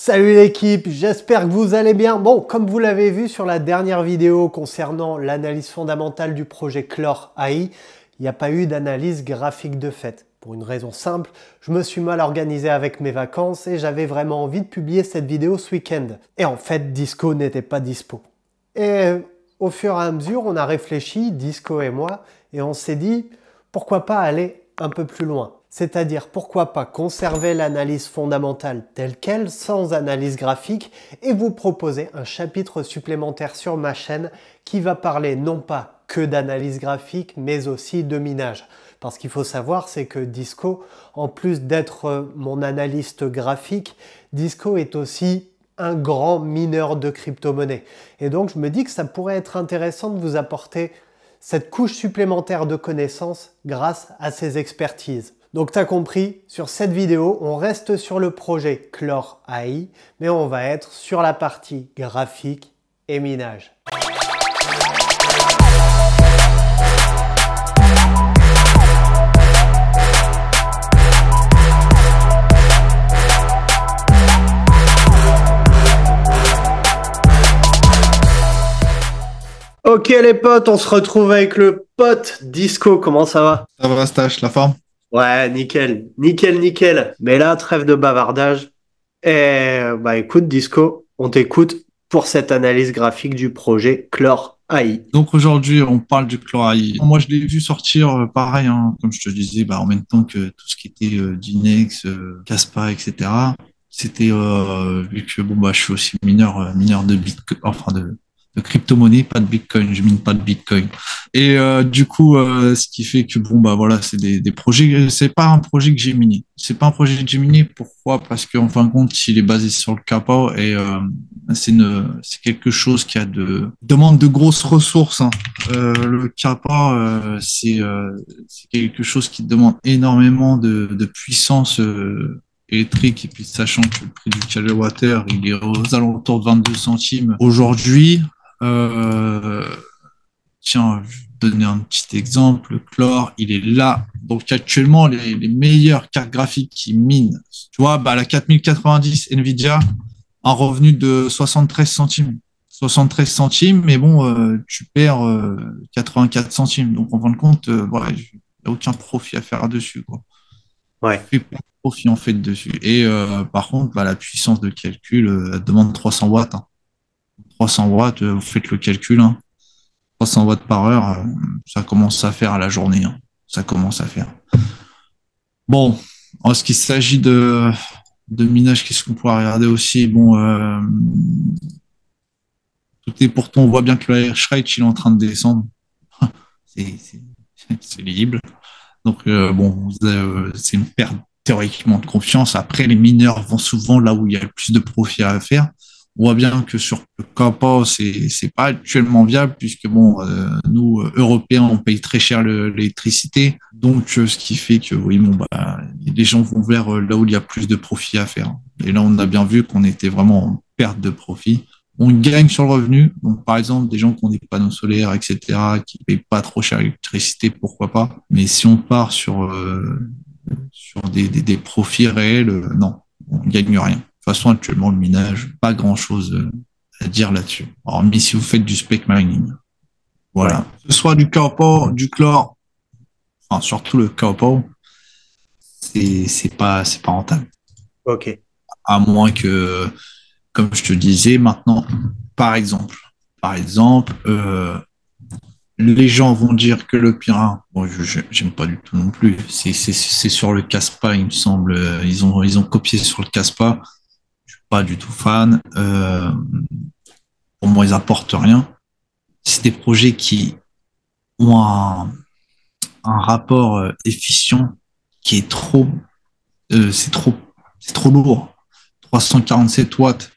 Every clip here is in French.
Salut l'équipe, j'espère que vous allez bien. Bon, comme vous l'avez vu sur la dernière vidéo concernant l'analyse fondamentale du projet Clore AI, il n'y a pas eu d'analyse graphique de fait. Pour une raison simple, je me suis mal organisé avec mes vacances et j'avais vraiment envie de publier cette vidéo ce week-end. Et en fait, Disco n'était pas dispo. Et au fur et à mesure, on a réfléchi, Disco et moi, et on s'est dit, pourquoi pas aller un peu plus loin? C'est-à-dire, pourquoi pas conserver l'analyse fondamentale telle qu'elle, sans analyse graphique, et vous proposer un chapitre supplémentaire sur ma chaîne qui va parler non pas que d'analyse graphique, mais aussi de minage. Parce qu'il faut savoir, c'est que Disco, en plus d'être mon analyste graphique, Disco est aussi un grand mineur de crypto-monnaies. Et donc, je me dis que ça pourrait être intéressant de vous apporter cette couche supplémentaire de connaissances grâce à ses expertises. Donc tu as compris, sur cette vidéo, on reste sur le projet Clore AI, mais on va être sur la partie graphique et minage. Ok les potes, on se retrouve avec le pote Disco, comment ça va? Ça va, Stache, la forme? Ouais, nickel, nickel, nickel. Mais là, trêve de bavardage. Et bah écoute, Disco, on t'écoute pour cette analyse graphique du projet Clore AI. Donc aujourd'hui, on parle du Chlorai. Moi, je l'ai vu sortir pareil, hein, comme je te disais, en même temps que tout ce qui était Dinex, Caspa, etc. C'était vu que je suis aussi mineur de Bitcoin, enfin de crypto-monnaie, pas de Bitcoin, je mine pas de Bitcoin. Et du coup, ce qui fait que voilà, c'est des projets. C'est pas un projet que j'ai miné. C'est pas un projet que j'ai miné. Pourquoi? Parce qu'en fin de compte, il est basé sur le Kappa et c'est quelque chose qui demande de grosses ressources, hein. Le Kappa, c'est quelque chose qui demande énormément de puissance électrique, et puis sachant que le prix du kilowattheure il est aux alentours de 22 centimes aujourd'hui. euh, Tiens, je vais te donner un petit exemple. Clore, il est là. Donc actuellement, les meilleures cartes graphiques qui minent, tu vois, la 4090 Nvidia, un revenu de 73 centimes. 73 centimes, mais bon, tu perds 84 centimes. Donc en fin de compte, voilà, il n'y a aucun profit à faire dessus, quoi. Je Ouais. fais pas de profit en fait dessus. Et par contre, la puissance de calcul, elle demande 300 watts, hein. 300 watts, vous faites le calcul, hein. 300 watts par heure, ça commence à faire à la journée, hein. Ça commence à faire. Bon, en ce qui s'agit de minage, qu'est-ce qu'on pourrait regarder aussi? Bon, tout est pourtant, on voit bien que le hash rate, il est en train de descendre. C'est c'est lisible. Donc, c'est une perte théoriquement de confiance. Après, les mineurs vont souvent là où il y a le plus de profit à faire. On voit bien que sur le Kappa, c'est pas actuellement viable puisque nous Européens, on paye très cher l'électricité. Donc, ce qui fait que oui, les gens vont vers là où il y a plus de profit à faire. Et là, on a bien vu qu'on était vraiment en perte de profit. On gagne sur le revenu. Donc, par exemple, des gens qui ont des panneaux solaires, etc., qui ne payent pas trop cher l'électricité, pourquoi pas. Mais si on part sur des profits réels, non, on ne gagne rien. De toute façon, actuellement, le minage, pas grand-chose à dire là-dessus. Hormis si vous faites du spec mining. Voilà. Ouais. Que ce soit du Kappa, du Clore, enfin, surtout le Kappa, c'est pas rentable. Ok. À moins que, comme je te disais, maintenant, par exemple, les gens vont dire que le Pirin, bon, j'aime pas du tout non plus. C'est sur le Caspa, il me semble. Ils ont copié sur le Caspa. Je suis pas du tout fan. Pour moi, ils apportent rien. C'est des projets qui ont un rapport efficient qui est c'est trop lourd. 347 watts.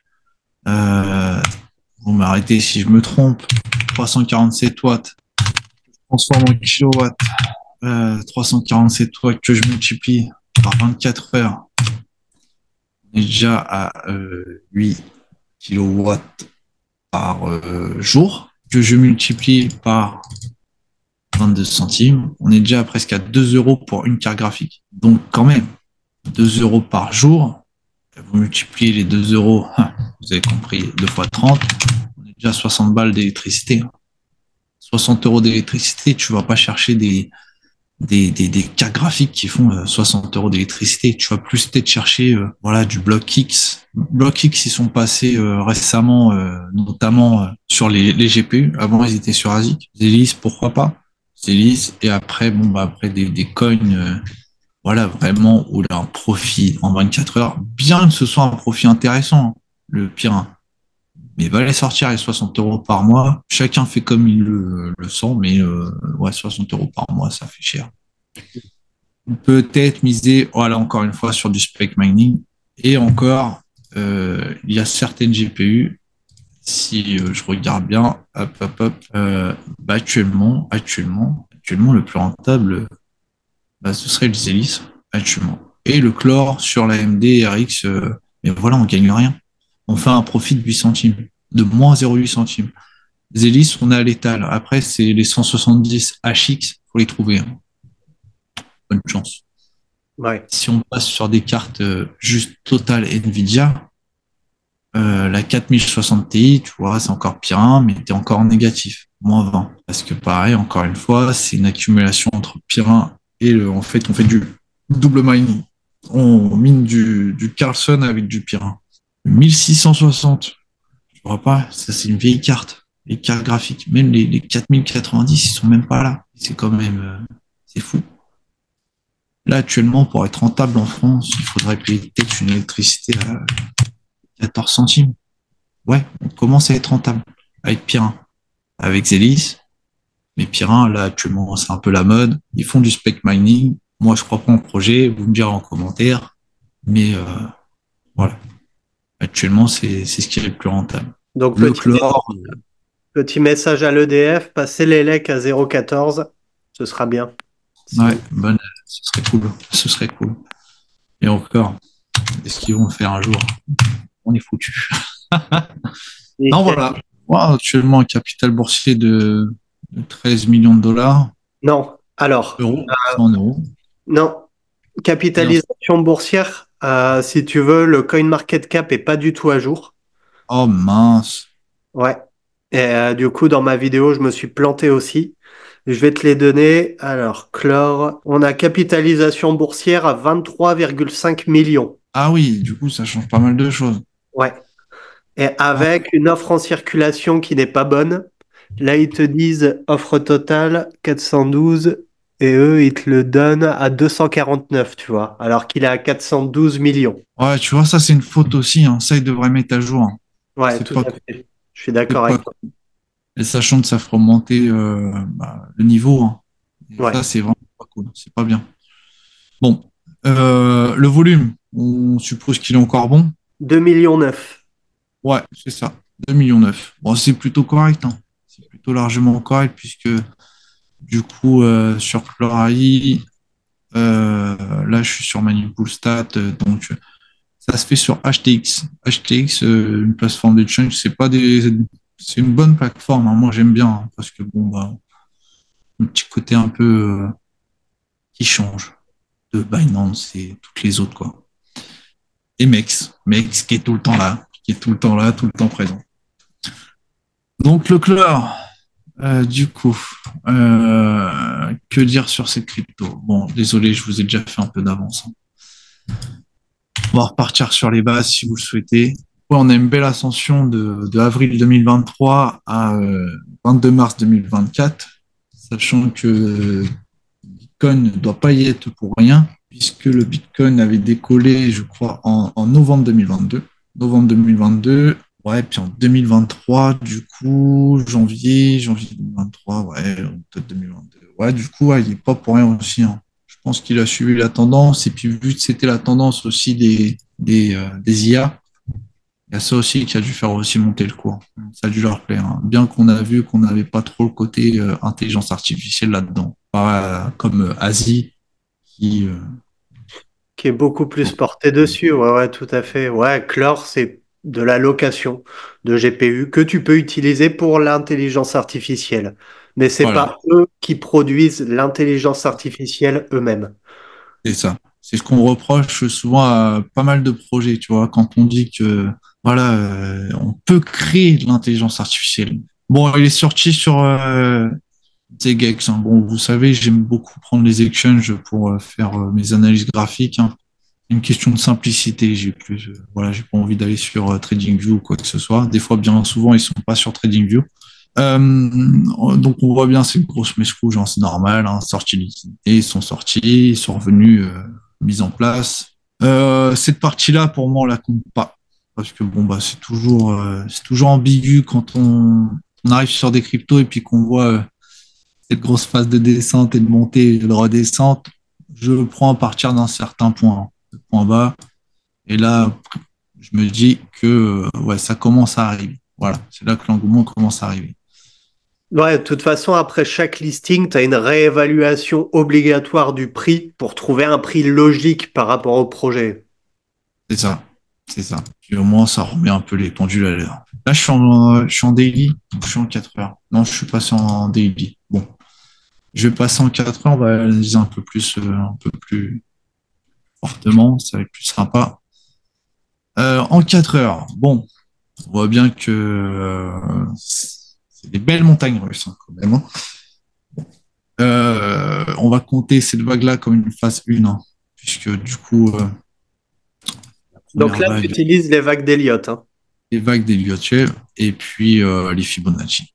Vous m'arrêtez si je me trompe. 347 watts. Transforme en kilowatts. 347 watts que je multiplie par 24 heures. On est déjà à 8 kilowatts par jour. Que je multiplie par 22 centimes. On est déjà presque à 2 euros pour une carte graphique. Donc quand même, 2 euros par jour, Vous multipliez les 2 euros, vous avez compris, 2 fois 30, on est déjà à 60 balles d'électricité. 60 euros d'électricité, tu vas pas chercher des cartes graphiques qui font 60 euros d'électricité. Tu vas plus peut-être chercher voilà, du Block X. Block X, ils sont passés récemment, notamment sur les GPU. Avant, ils étaient sur ASIC. Zelis, pourquoi pas? Zelis, et après, bon, bah, après des coins, voilà, vraiment, où il a un profit en 24 heures, bien que ce soit un profit intéressant, hein, le Pyrin. Mais va les sortir les 60 euros par mois. Chacun fait comme il le sent, mais ouais, 60 euros par mois, ça fait cher. Peut-être miser, voilà, encore une fois, sur du spec mining. Et encore, il y a certaines GPU, si je regarde bien, bah, actuellement, le plus rentable, bah, ce serait le Zelis, actuellement. Et le Chlore sur la AMD RX, mais voilà, on gagne rien. On fait un profit de 8 centimes, de moins 0,8 centimes. Zelis, on est à l'étal. Après, c'est les 170 HX, faut les trouver, hein. Bonne chance. Ouais. Si on passe sur des cartes juste Total Nvidia, la 4060 Ti, tu vois, c'est encore pire, hein, mais tu es encore en négatif, moins 20. Parce que pareil, encore une fois, c'est une accumulation entre Pyrin et en fait, on fait du double mining. On mine du Carlson avec du Pyrin. 1660, je vois pas, ça c'est une vieille carte. Les cartes graphiques, même les 4090, ils sont même pas là. C'est quand même, c'est fou. Là, actuellement, pour être rentable en France, il faudrait payer peut-être une électricité à 14 centimes. Ouais, on commence à être rentable avec Pyrin, avec Zelis. Mais Pyrin, là, actuellement, c'est un peu la mode. Ils font du spec mining. Moi, je crois pas en projet. Vous me direz en commentaire. Mais voilà. Actuellement, c'est ce qui est le plus rentable. Donc, Le chlore, petit message à l'EDF, passez les lecs à 0,14, ce sera bien. ouais, bonne, ce serait cool. Ce serait cool. Et encore, est-ce qu'ils vont le faire un jour? On est foutu. Non, voilà. Moi, actuellement, un capital boursier de 13 millions de dollars, Non, alors, euros, 100 euros. non, capitalisation boursière, si tu veux, le CoinMarketCap est pas du tout à jour. Oh mince. Ouais. Et du coup, dans ma vidéo, je me suis planté aussi. Je vais te les donner. Alors, Chlore, on a capitalisation boursière à 23,5 millions. Ah oui, du coup, ça change pas mal de choses. Ouais. Et Ah, avec une offre en circulation qui n'est pas bonne. Là, ils te disent offre totale 412 et eux, ils te le donnent à 249, tu vois, alors qu'il est à 412 millions. ouais, tu vois, ça, c'est une faute aussi, hein. Ça, ils devraient mettre à jour, hein. Ouais, C'est tout pas à cool. fait. Je suis C'est d'accord pas avec toi. cool. Et sachant que ça fera monter bah, le niveau, hein. Et Ouais. ça, c'est vraiment pas cool. C'est pas bien. Bon. Le volume, on suppose qu'il est encore bon. 2 millions 9. Ouais, c'est ça. 2,9 millions. Bon, c'est plutôt correct, hein. C'est plutôt largement correct, puisque du coup, sur Chlorai, là, je suis sur Manipulstat, donc ça se fait sur HTX. HTX, une plateforme d'exchange, c'est une bonne plateforme, hein. Moi, j'aime bien, hein, parce que bon, bah, un petit côté un peu qui change de Binance et toutes les autres, quoi. Et Mex qui est tout le temps là, qui est tout le temps là, tout le temps présent. Donc le chlore, du coup, que dire sur ces cryptos? Bon, désolé, je vous ai déjà fait un peu d'avance, hein. On va repartir sur les bases si vous le souhaitez. Ouais, on a une belle ascension de avril 2023 à 22 mars 2024, sachant que Bitcoin ne doit pas y être pour rien, puisque le Bitcoin avait décollé, je crois, en novembre 2022. Novembre 2022, ouais, puis en 2023, du coup, janvier 2023, ouais, peut-être 2022. Ouais, du coup, ouais, il n'est pas pour rien aussi, hein. Je pense qu'il a suivi la tendance, et puis vu que c'était la tendance aussi des IA, il y a ça aussi qui a dû faire aussi monter le cours. Ça a dû leur plaire, hein. Bien qu'on a vu qu'on n'avait pas trop le côté intelligence artificielle là-dedans. Pas comme Asie, qui... Qui est beaucoup plus porté dessus. Ouais, ouais, tout à fait. Ouais, Chlore, c'est de la location de GPU que tu peux utiliser pour l'intelligence artificielle. Mais c'est voilà, pas eux qui produisent l'intelligence artificielle eux-mêmes. c'est ça. C'est ce qu'on reproche souvent à pas mal de projets, tu vois, quand on dit que voilà, on peut créer de l'intelligence artificielle. Bon, il est sorti sur Zegex. Hein. Bon, vous savez, j'aime beaucoup prendre les exchanges pour faire mes analyses graphiques. Hein. Une question de simplicité. J'ai plus, voilà, j'ai pas envie d'aller sur TradingView ou quoi que ce soit. Des fois, bien souvent, ils sont pas sur TradingView. Donc on voit bien c'est une grosse mèche rouge, hein, c'est normal, hein, sortie liquidité, ils sont sortis, ils sont revenus mis en place. Cette partie-là, pour moi, on la compte pas. Parce que bon bah c'est toujours ambigu quand on arrive sur des cryptos et puis qu'on voit cette grosse phase de descente et de montée et de redescente. Je le prends à partir d'un certain point, le point bas. Et là, je me dis que ouais, ça commence à arriver. Voilà, c'est là que l'engouement commence à arriver. Ouais, de toute façon, après chaque listing, tu as une réévaluation obligatoire du prix pour trouver un prix logique par rapport au projet. C'est ça, c'est ça. Puis au moins, ça remet un peu les pendules à l'heure. Là, je suis en daily, je suis en 4 heures. Non, je suis passé en daily. Bon, je vais passer en 4 heures, on va analyser un peu plus fortement, ça va être plus sympa. En 4 heures, bon, on voit bien que c'est des belles montagnes russes, hein, quand même. Hein. On va compter cette vague-là comme une phase 1, hein, puisque du coup, la Donc première là, tu vague, utilises les vagues d'Elliott, hein. les vagues d'Elliott et puis les Fibonacci.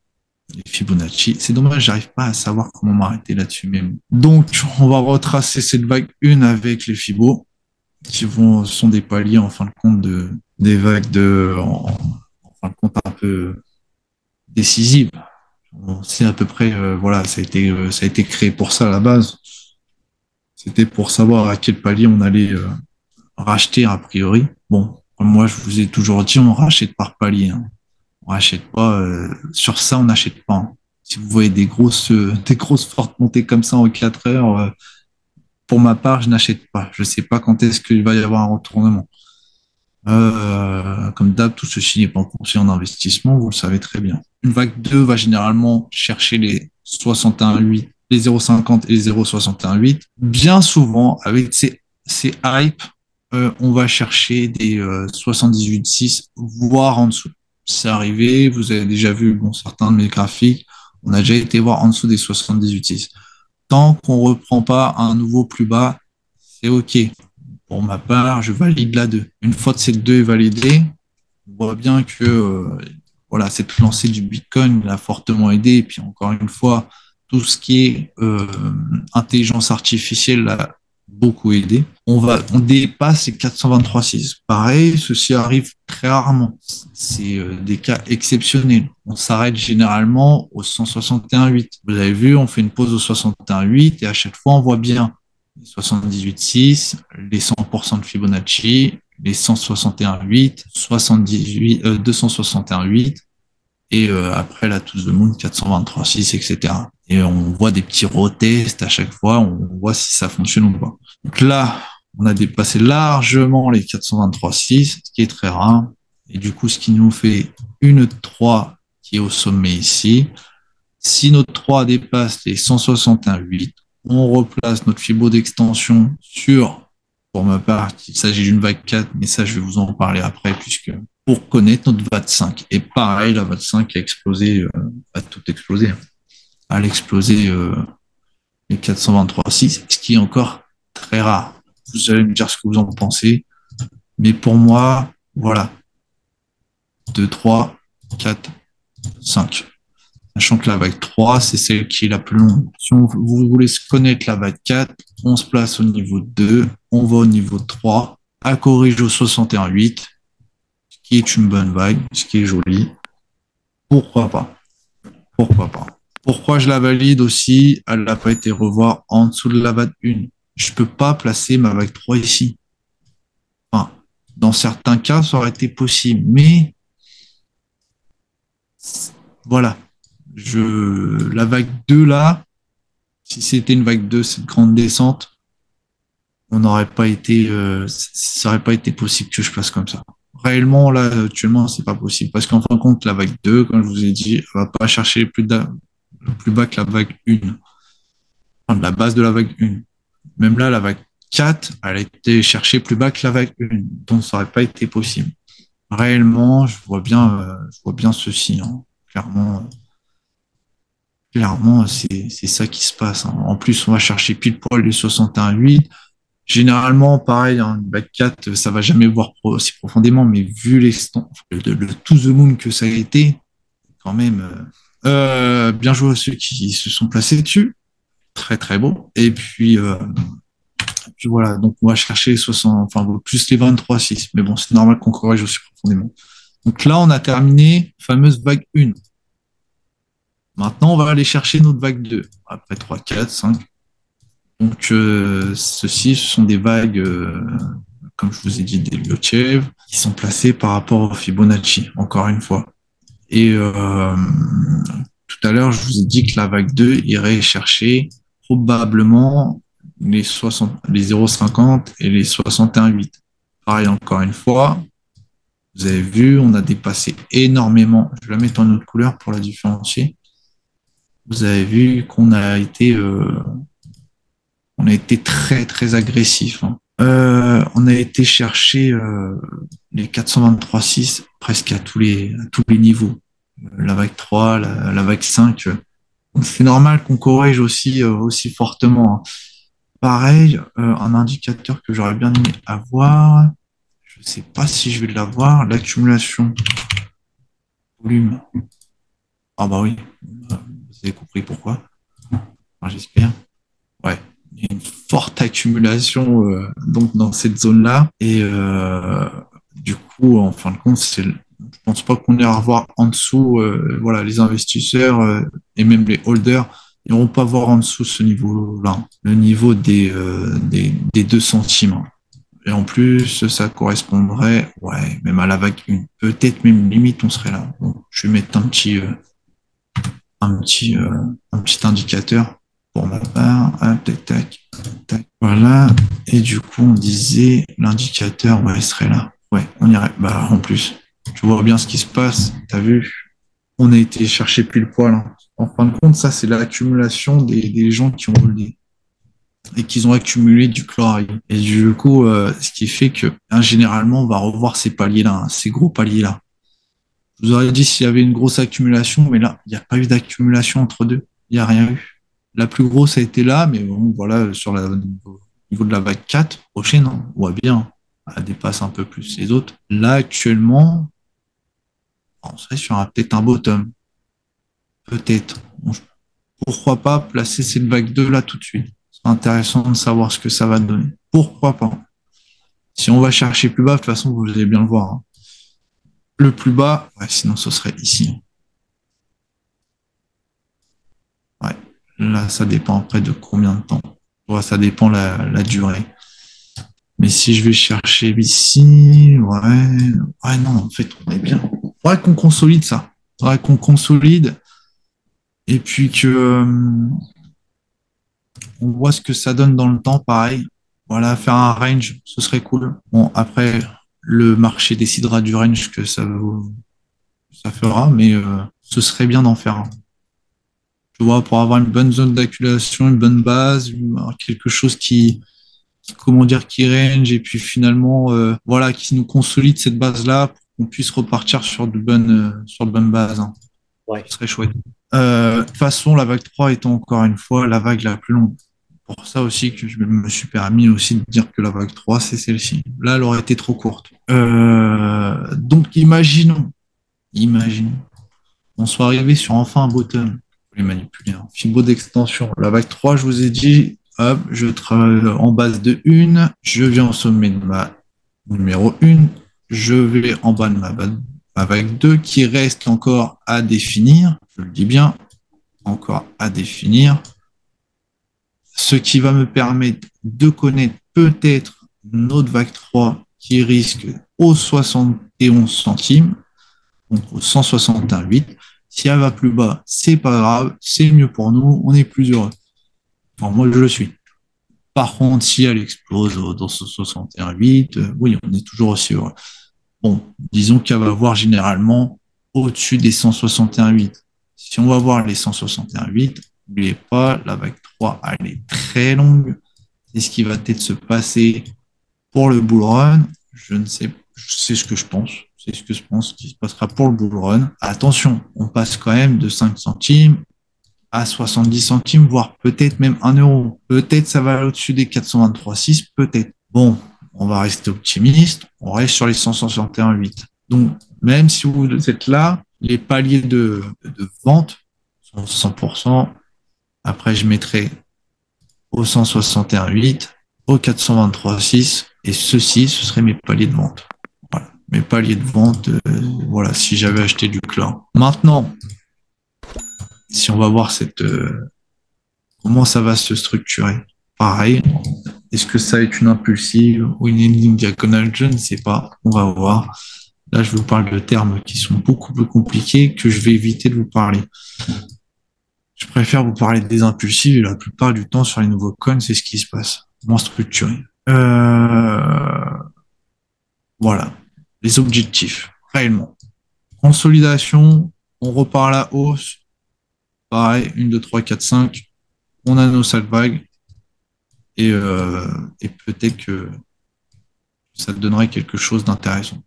Les Fibonacci, c'est dommage, j'arrive pas à savoir comment m'arrêter là-dessus même. Donc, on va retracer cette vague 1 avec les Fibos, qui sont des paliers en fin de compte des vagues en fin de compte un peu décisives. C'est à peu près, voilà, ça a été créé pour ça à la base. C'était pour savoir à quel palier on allait racheter a priori. Bon, comme moi je vous ai toujours dit, on rachète par palier. Hein. On rachète pas sur ça, on n'achète pas. Hein. Si vous voyez des grosses fortes montées comme ça en 4 heures, pour ma part, je n'achète pas. Je sais pas quand est-ce qu'il va y avoir un retournement. Comme d'hab, tout ceci n'est pas conseil en investissement, vous le savez très bien. Une vague 2 va généralement chercher les 61,8, les 0,50 et les 0,61,8. Bien souvent, avec ces hypes, on va chercher des 78,6, voire en dessous. C'est arrivé, vous avez déjà vu bon, certains de mes graphiques, on a déjà été voir en dessous des 78,6. Tant qu'on ne reprend pas un nouveau plus bas, c'est OK. Pour ma part, je valide la 2. Une fois que cette 2 est validée, on voit bien que voilà, cette lancée du Bitcoin l'a fortement aidé. Et puis encore une fois, tout ce qui est intelligence artificielle l'a beaucoup aidé. On dépasse les 423,6. Pareil, ceci arrive très rarement. C'est des cas exceptionnels. On s'arrête généralement au 161,8. Vous avez vu, on fait une pause au 61,8 et à chaque fois, on voit bien les 78,6, les 100% de Fibonacci, les 161,8, 261,8 et après la touche de Moon 423,6, etc. Et on voit des petits retests à chaque fois, on voit si ça fonctionne ou pas. Donc là, on a dépassé largement les 423,6, ce qui est très rare. Et du coup, ce qui nous fait une 3 qui est au sommet ici. Si notre 3 dépasse les 161,8, on replace notre fibo d'extension sur, pour ma part, il s'agit d'une vague 4, mais ça, je vais vous en parler après, puisque pour connaître notre vague 5. Et pareil, la vague 5 a explosé, a tout explosé. Elle a explosé les 423,6, ce qui est encore très rare. Vous allez me dire ce que vous en pensez. Mais pour moi, voilà. 2, 3, 4, 5. Sachant que la vague 3, c'est celle qui est la plus longue. Si vous voulez connaître la vague 4, on se place au niveau 2, on va au niveau 3, à corrige au 61,8, ce qui est une bonne vague, ce qui est joli. Pourquoi pas? Pourquoi pas? Pourquoi je la valide aussi? Elle n'a pas été revoir en dessous de la vague 1. Je ne peux pas placer ma vague 3 ici. Enfin, dans certains cas, ça aurait été possible, mais voilà. La vague 2 là, si c'était une vague 2, cette grande descente, on n'aurait pas été, ça n'aurait pas été possible que je passe comme ça. Réellement, là, actuellement, c'est pas possible. Parce qu'en fin de compte, la vague 2, comme je vous ai dit, elle va pas chercher plus bas que la vague 1. Enfin, de la base de la vague 1. Même là, la vague 4, elle a été chercher plus bas que la vague 1, donc ça n'aurait pas été possible. Réellement, je vois bien ceci, hein. Clairement, c'est ça qui se passe, hein. En plus, on va chercher pile poil les 61,8. Généralement, pareil, hein, une vague 4, ça va jamais voir aussi profondément, mais vu le to the moon que ça a été, quand même, bien joué à ceux qui se sont placés dessus. Très, très beau. Et puis voilà, donc on va chercher les 60, enfin, plus les 23,6. Mais bon, c'est normal qu'on corrige aussi profondément. Donc là, on a terminé la fameuse vague 1. Maintenant, on va aller chercher notre vague 2. Après 3, 4, 5. Donc, ce sont des vagues, comme je vous ai dit, des Liochev, qui sont placées par rapport au Fibonacci, encore une fois. Et tout à l'heure, je vous ai dit que la vague 2 irait chercher probablement les 0,50 et les 61,8. Pareil, encore une fois, vous avez vu, on a dépassé énormément. Je vais la mettre en autre couleur pour la différencier. Vous avez vu qu'on a été très, très agressif, hein. On a été chercher les 423,6 presque à tous les niveaux. La vague 3, la vague 5. Donc c'est normal qu'on corrige aussi fortement, hein. Pareil, un indicateur que j'aurais bien aimé avoir, je ne sais pas si je vais l'avoir, l'accumulation volume. Ah bah oui, vous avez compris pourquoi. Enfin, j'espère. Ouais, il y a une forte accumulation donc dans cette zone-là. Et du coup, en fin de compte, je pense pas qu'on ira revoir en dessous. Voilà, les investisseurs et même les holders n'iront pas voir en dessous ce niveau-là, le niveau des 2 centimes. Et en plus, ça correspondrait, ouais, même à la vague 1. Peut-être même limite, on serait là. Bon, je vais mettre un petit indicateur pour ma part. Ah, tac, tac, tac. Voilà. Et du coup, on disait l'indicateur, ouais, il serait là. Ouais, on irait. Bah, en plus, tu vois bien ce qui se passe. T'as vu? On a été chercher pile poil, hein. En fin de compte, ça, c'est l'accumulation des gens qui ont volé et qui ont accumulé du chloride. Et du coup, ce qui fait que, hein, généralement, on va revoir ces paliers-là, hein, ces gros paliers-là. Je vous aurais dit s'il y avait une grosse accumulation, mais là, il n'y a pas eu d'accumulation entre deux. Il n'y a rien eu. La plus grosse a été là, mais bon, voilà, au niveau de la vague 4, prochaine, hein, on voit bien, elle dépasse un peu plus les autres. Là, actuellement, on serait sur peut-être un bottom. Peut-être. Bon, pourquoi pas placer cette vague 2 là tout de suite? C'est intéressant de savoir ce que ça va donner. Pourquoi pas? Si on va chercher plus bas, de toute façon, vous allez bien le voir, hein. Le plus bas, ouais, sinon ce serait ici. Ouais. Là, ça dépend après de combien de temps. Ouais, ça dépend la durée. Mais si je vais chercher ici, ouais, non, en fait, on est bien. Faudrait qu'on consolide ça. Faudrait qu'on consolide et puis que on voit ce que ça donne dans le temps, pareil. Voilà, faire un range, ce serait cool. Bon, après, le marché décidera du range que ça fera, mais ce serait bien d'en faire un. Tu vois, pour avoir une bonne zone d'accumulation, une bonne base, quelque chose comment dire, qui range, et puis finalement, voilà, qui nous consolide cette base-là pour qu'on puisse repartir sur de bonnes bases, hein. Ouais. Ce serait chouette. De toute façon, la vague 3 étant encore une fois la vague la plus longue. Pour ça aussi que je me suis permis aussi de dire que la vague 3, c'est celle-ci. Là, elle aurait été trop courte. Donc, imaginons, on soit arrivé sur enfin un bottom. Faut les manipuler, hein. Fibo d'extension. La vague 3, je vous ai dit, hop, je travaille en base de 1, je viens au sommet de ma numéro 1, je vais en bas de ma vague 2 qui reste encore à définir, je le dis bien, encore à définir, ce qui va me permettre de connaître peut-être notre vague 3 qui risque aux 71 centimes, donc aux 161,8. Si elle va plus bas, c'est pas grave, c'est mieux pour nous, on est plus heureux. Enfin, moi, je le suis. Par contre, si elle explose dans ce 61,8, oui, on est toujours aussi heureux. Bon, disons qu'elle va voir généralement au-dessus des 161,8. Si on va voir les 161,8, n'oubliez pas, la vague 3, elle est très longue. C'est ce qui va peut-être se passer pour le bull run. Je ne sais, c'est ce que je pense. C'est ce que je pense qui se passera pour le bull run. Attention, on passe quand même de 5 centimes à 70 centimes, voire peut-être même 1 euro. Peut-être ça va au-dessus des 423,6, peut-être. Bon, on va rester optimiste. On reste sur les 161,8. Donc, même si vous êtes là, les paliers de vente sont 100%. Après, je mettrai au 161,8, au 423,6, et ceci, ce serait mes paliers de vente. Voilà. Mes paliers de vente, voilà, si j'avais acheté du clan. Maintenant, si on va voir comment ça va se structurer. Pareil, est-ce que ça est une impulsive ou une ligne diagonale? Je ne sais pas. On va voir. Là, je vous parle de termes qui sont beaucoup plus compliqués que je vais éviter de vous parler. Je préfère vous parler des impulsives et la plupart du temps sur les nouveaux coins, c'est ce qui se passe. Moins structuré. Voilà. Les objectifs, réellement. Consolidation, on repart à la hausse. Pareil, 1, 2, 3, 4, 5. On a nos sales vagues. Et peut-être que ça donnerait quelque chose d'intéressant.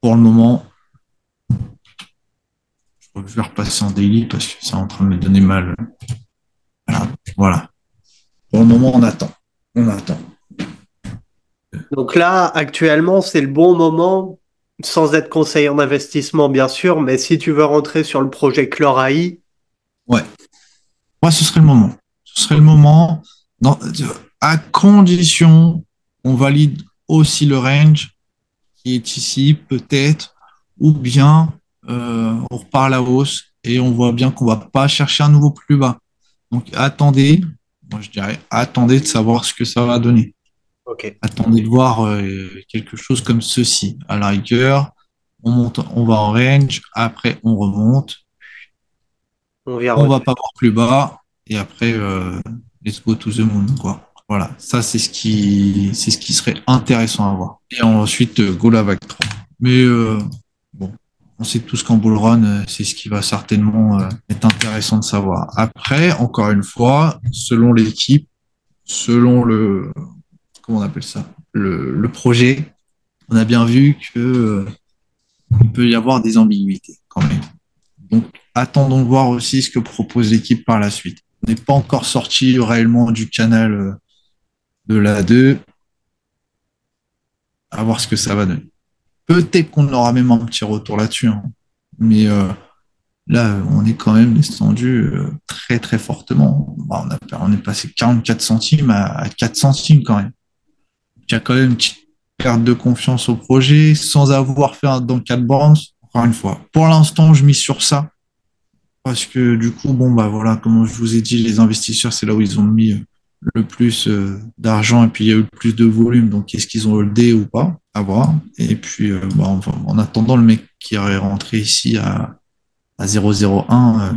Pour le moment, je vais repasser en daily parce que c'est en train de me donner mal. Voilà. Pour le moment, on attend. On attend. Donc là, actuellement, c'est le bon moment, sans être conseiller en investissement, bien sûr, mais si tu veux rentrer sur le projet Clore AI, Ouais. Moi, ce serait le moment. Ce serait le moment, à condition on valide aussi le range qui est ici, peut-être, ou bien on repart à la hausse et on voit bien qu'on va pas chercher un nouveau plus bas. Donc attendez, moi je dirais, attendez de savoir ce que ça va donner. ok, Attendez de voir quelque chose comme ceci. À la rigueur, on monte, on va en range, après on remonte, on vient on va redescendre. pas voir plus bas, et après, let's go to the moon, quoi. Voilà, ça c'est ce qui serait intéressant à voir. Et ensuite, go la vague 3. Mais bon, on sait tous qu'en bull run, c'est ce qui va certainement être intéressant de savoir. Après, encore une fois, selon l'équipe, selon comment on appelle ça, le projet, on a bien vu que il peut y avoir des ambiguïtés quand même. Donc, attendons de voir aussi ce que propose l'équipe par la suite. On n'est pas encore sorti réellement du canal de la 2, à voir ce que ça va donner. Peut-être qu'on aura même un petit retour là-dessus, hein. Mais là, on est quand même descendu très très fortement. Bah, on est passé 44 centimes à 4 centimes quand même. Il y a quand même une petite perte de confiance au projet sans avoir fait un dans 4 bandes. Encore une fois, pour l'instant, je mise sur ça. Parce que du coup, bon, bah voilà, comme je vous ai dit, les investisseurs, c'est là où ils ont mis le plus d'argent et puis il y a eu le plus de volume. Donc, est-ce qu'ils ont holdé ou pas? À voir. Et puis, bah, en attendant, le mec qui est rentré ici à 0,01,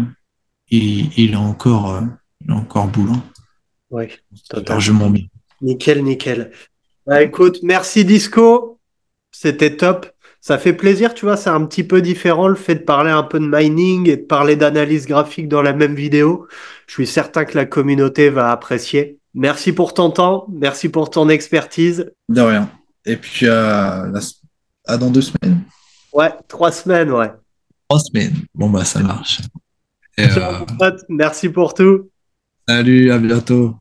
il est encore boulant. Oui, C'est totalement. largement bien. Nickel, nickel. Bah, écoute, merci Disco. C'était top. Ça fait plaisir, tu vois, c'est un petit peu différent le fait de parler un peu de mining et de parler d'analyse graphique dans la même vidéo. Je suis certain que la communauté va apprécier. Merci pour ton temps, merci pour ton expertise. De rien. Et puis, dans 2 semaines. Ouais, 3 semaines, ouais. 3 semaines. Bon, bah, ça marche. Et, Ciao, mon pote, merci pour tout. salut, à bientôt.